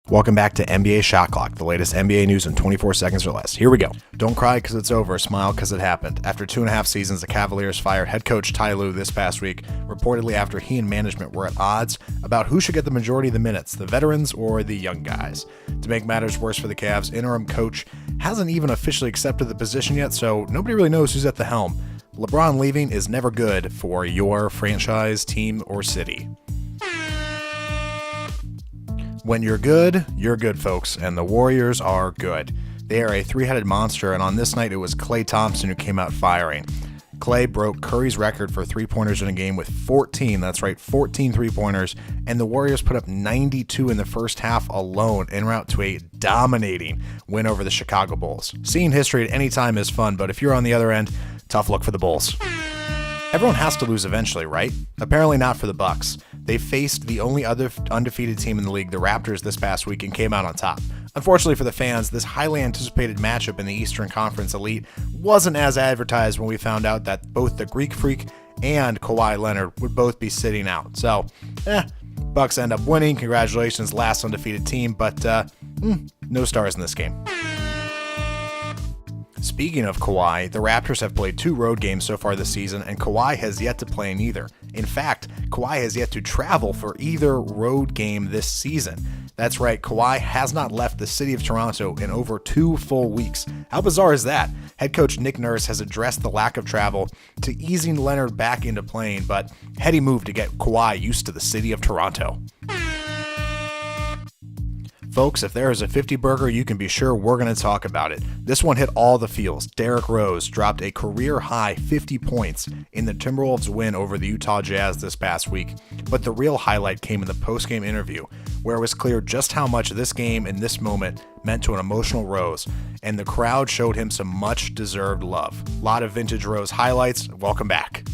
Welcome back to NBA Shot Clock, the latest NBA news in 24 seconds or less. Here we go. Don't cry because it's over, smile because it happened. After 2.5 seasons, the Cavaliers fired head coach Ty Lue this past week, reportedly after he and management were at odds about who should get the majority of the minutes, the veterans or the young guys. To make matters worse for the Cavs, interim coach hasn't even officially accepted the position yet, so nobody really knows who's at the helm. LeBron leaving is never good for your franchise, team, or city. When you're good, folks, and the Warriors are good. They are a three-headed monster, and on this night, it was Klay Thompson who came out firing. Klay broke Curry's record for three-pointers in a game with 14, that's right, 14 three-pointers, and the Warriors put up 92 in the first half alone en route to a dominating win over the Chicago Bulls. Seeing history at any time is fun, but if you're on the other end, tough luck for the Bulls. Everyone has to lose eventually, right? Apparently not for the Bucks. They faced the only other undefeated team in the league, the Raptors, this past week and came out on top. Unfortunately for the fans, this highly anticipated matchup in the Eastern Conference Elite wasn't as advertised when we found out that both the Greek Freak and Kawhi Leonard would both be sitting out. So, Bucks end up winning. Congratulations, last undefeated team, but no stars in this game. Speaking of Kawhi, the Raptors have played 2 road games so far this season, and Kawhi has yet to play in either. In fact, Kawhi has yet to travel for either road game this season. That's right, Kawhi has not left the city of Toronto in over 2 full weeks. How bizarre is that? Head coach Nick Nurse has addressed the lack of travel to easing Leonard back into playing, but heady move to get Kawhi used to the city of Toronto. Folks, if there is a 50 burger, you can be sure we're going to talk about it. This one hit all the feels. Derrick Rose dropped a career-high 50 points in the Timberwolves' win over the Utah Jazz this past week. But the real highlight came in the post-game interview, where it was clear just how much this game and this moment meant to an emotional Rose, and the crowd showed him some much-deserved love. A lot of vintage Rose highlights. Welcome back.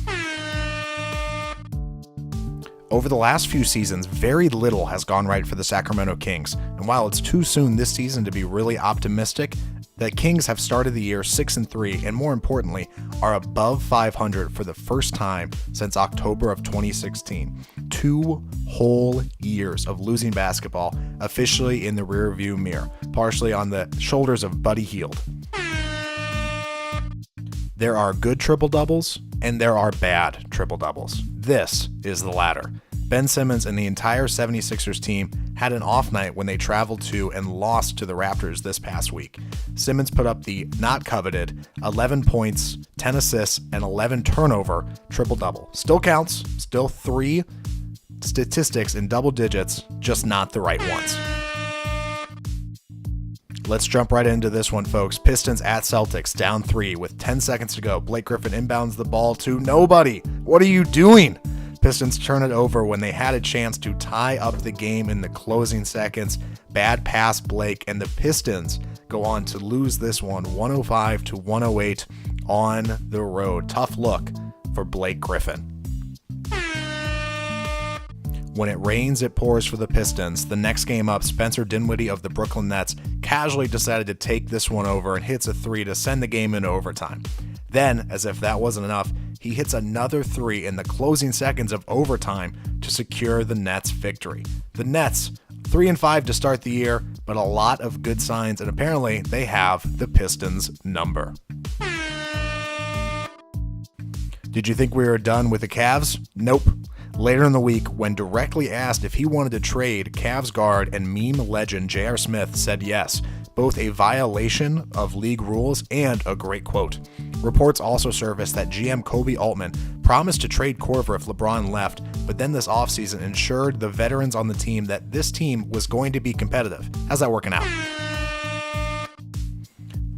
Over the last few seasons, very little has gone right for the Sacramento Kings, and while it's too soon this season to be really optimistic, the Kings have started the year 6-3 and more importantly, are above 500 for the first time since October of 2016. 2 whole years of losing basketball officially in the rearview mirror, partially on the shoulders of Buddy Hield. There are good triple-doubles, and there are bad triple-doubles. This is the latter. Ben Simmons and the entire 76ers team had an off night when they traveled to and lost to the Raptors this past week. Simmons put up the not coveted 11 points, 10 assists, and 11 turnover triple-double. Still counts, still 3 statistics in double digits, just not the right ones. Let's jump right into this one, folks. Pistons at Celtics, down 3 with 10 seconds to go. Blake Griffin inbounds the ball to nobody. What are you doing? Pistons turn it over when they had a chance to tie up the game in the closing seconds. Bad pass, Blake, and the Pistons go on to lose this one 105-108 on the road. Tough look for Blake Griffin. When it rains, it pours for the Pistons. The next game up, Spencer Dinwiddie of the Brooklyn Nets casually decided to take this one over and hits a 3 to send the game into overtime. Then, as if that wasn't enough, he hits another 3 in the closing seconds of overtime to secure the Nets' victory. The Nets, 3-5 to start the year, but a lot of good signs, and apparently they have the Pistons' number. Did you think we were done with the Cavs? Nope. Later in the week, when directly asked if he wanted to trade, Cavs guard and meme legend J.R. Smith said yes, both a violation of league rules and a great quote. Reports also surfaced that GM Kobe Altman promised to trade Korver if LeBron left, but then this offseason ensured the veterans on the team that this team was going to be competitive. How's that working out?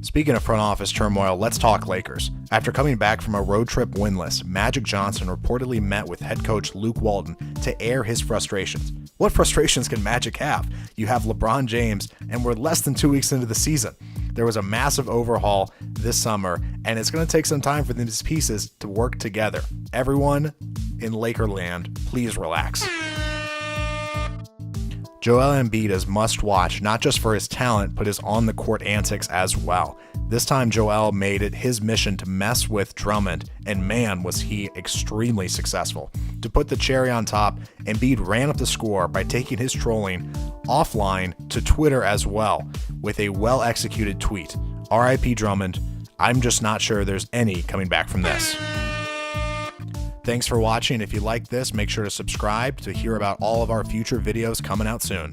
Speaking of front office turmoil, let's talk Lakers. After coming back from a road trip winless, Magic Johnson reportedly met with head coach Luke Walton to air his frustrations. What frustrations can Magic have? You have LeBron James, and we're less than 2 weeks into the season. There was a massive overhaul this summer, and it's going to take some time for these pieces to work together. Everyone in Lakerland, please relax. Joel Embiid is must watch, not just for his talent, but his on-the-court antics as well. This time Joel made it his mission to mess with Drummond, and man was he extremely successful. To put the cherry on top, Embiid ran up the score by taking his trolling offline to Twitter as well, with a well-executed tweet. RIP Drummond, I'm just not sure there's any coming back from this. Thanks for watching. If you like this, make sure to subscribe to hear about all of our future videos coming out soon.